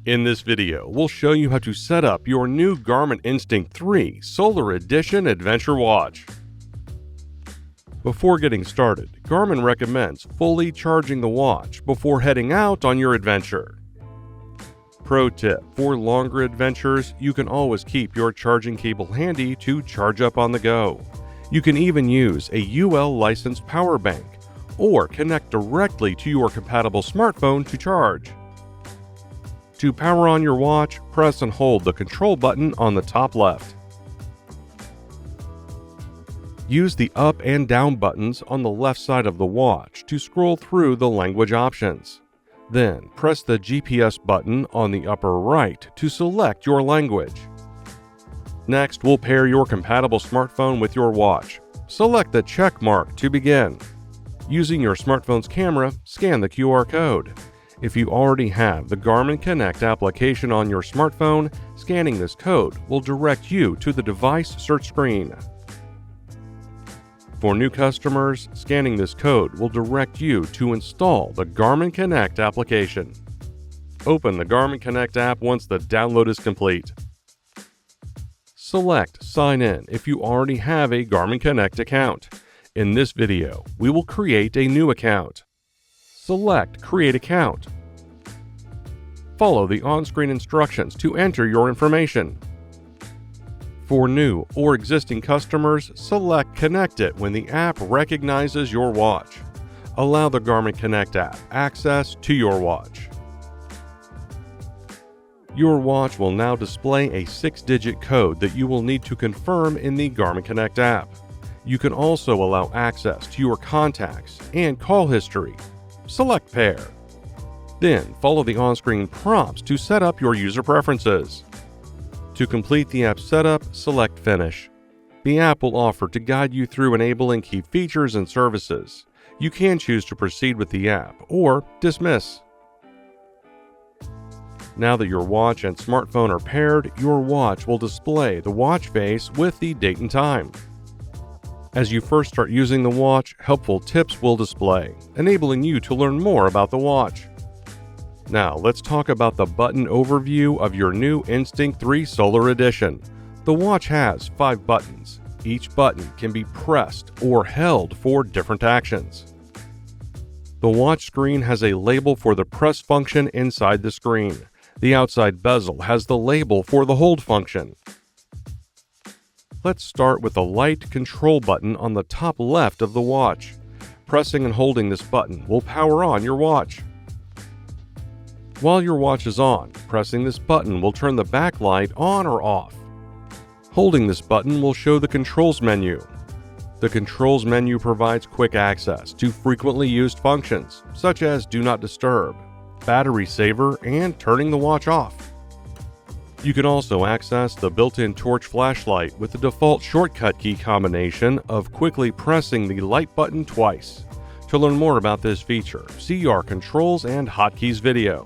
In this video, we'll show you how to set up your new Garmin Instinct 3 Solar Edition Adventure Watch. Before getting started, Garmin recommends fully charging the watch before heading out on your adventure. Pro tip: for longer adventures, you can always keep your charging cable handy to charge up on the go. You can even use a UL licensed power bank or connect directly to your compatible smartphone to charge. To power on your watch, press and hold the control button on the top left. Use the up and down buttons on the left side of the watch to scroll through the language options. Then press the GPS button on the upper right to select your language. Next, we'll pair your compatible smartphone with your watch. Select the check mark to begin. Using your smartphone's camera, scan the QR code. If you already have the Garmin Connect application on your smartphone, scanning this code will direct you to the device search screen. For new customers, scanning this code will direct you to install the Garmin Connect application. Open the Garmin Connect app once the download is complete. Select Sign In if you already have a Garmin Connect account. In this video, we will create a new account. Select Create Account. Follow the on-screen instructions to enter your information. For new or existing customers, select Connect It when the app recognizes your watch. Allow the Garmin Connect app access to your watch. Your watch will now display a 6-digit code that you will need to confirm in the Garmin Connect app. You can also allow access to your contacts and call history. Select Pair. Then follow the on-screen prompts to set up your user preferences. To complete the app setup, select Finish. The app will offer to guide you through enabling key features and services. You can choose to proceed with the app or dismiss. Now that your watch and smartphone are paired, your watch will display the watch face with the date and time. As you first start using the watch, helpful tips will display, enabling you to learn more about the watch. Now let's talk about the button overview of your new Instinct 3 Solar Edition. The watch has 5 buttons. Each button can be pressed or held for different actions. The watch screen has a label for the press function inside the screen. The outside bezel has the label for the hold function. Let's start with the light control button on the top left of the watch. Pressing and holding this button will power on your watch. While your watch is on, pressing this button will turn the backlight on or off. Holding this button will show the controls menu. The controls menu provides quick access to frequently used functions, such as Do Not Disturb, Battery Saver, and turning the watch off. You can also access the built-in torch flashlight with the default shortcut key combination of quickly pressing the light button twice. To learn more about this feature, see our controls and hotkeys video.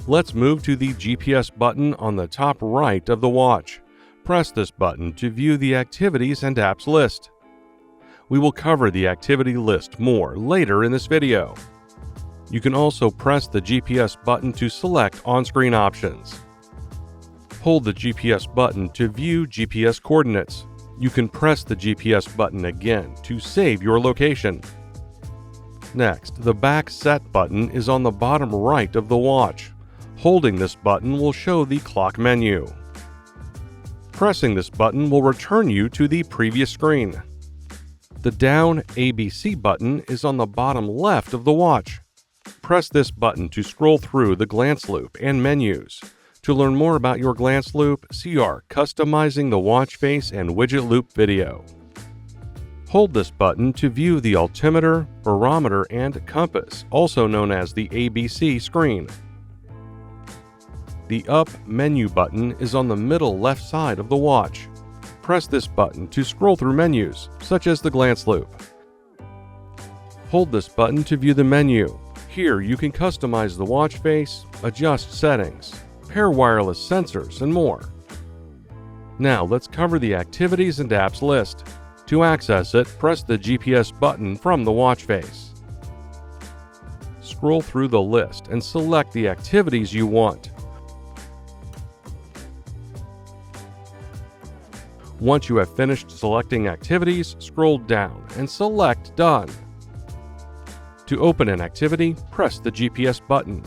Let's move to the GPS button on the top right of the watch. Press this button to view the activities and apps list. We will cover the activity list more later in this video. You can also press the GPS button to select on-screen options. Hold the GPS button to view GPS coordinates. You can press the GPS button again to save your location. Next, the back set button is on the bottom right of the watch. Holding this button will show the clock menu. Pressing this button will return you to the previous screen. The down ABC button is on the bottom left of the watch. Press this button to scroll through the glance loop and menus. To learn more about your glance loop, see our Customizing the Watch Face and Widget Loop video. Hold this button to view the altimeter, barometer, and compass, also known as the ABC screen. The Up menu button is on the middle left side of the watch. Press this button to scroll through menus, such as the glance loop. Hold this button to view the menu. Here you can customize the watch face, adjust settings, pair wireless sensors, and more. Now let's cover the activities and apps list. To access it, press the GPS button from the watch face. scroll through the list and select the activities you want. Once you have finished selecting activities, scroll down and select Done. To open an activity, press the GPS button.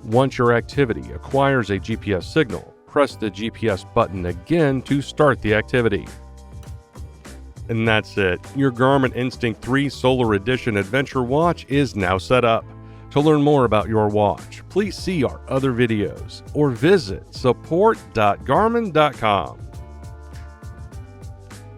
Once your activity acquires a GPS signal, press the GPS button again to start the activity. And that's it. Your Garmin Instinct 3 Solar Edition Adventure Watch is now set up. To learn more about your watch, please see our other videos or visit support.garmin.com.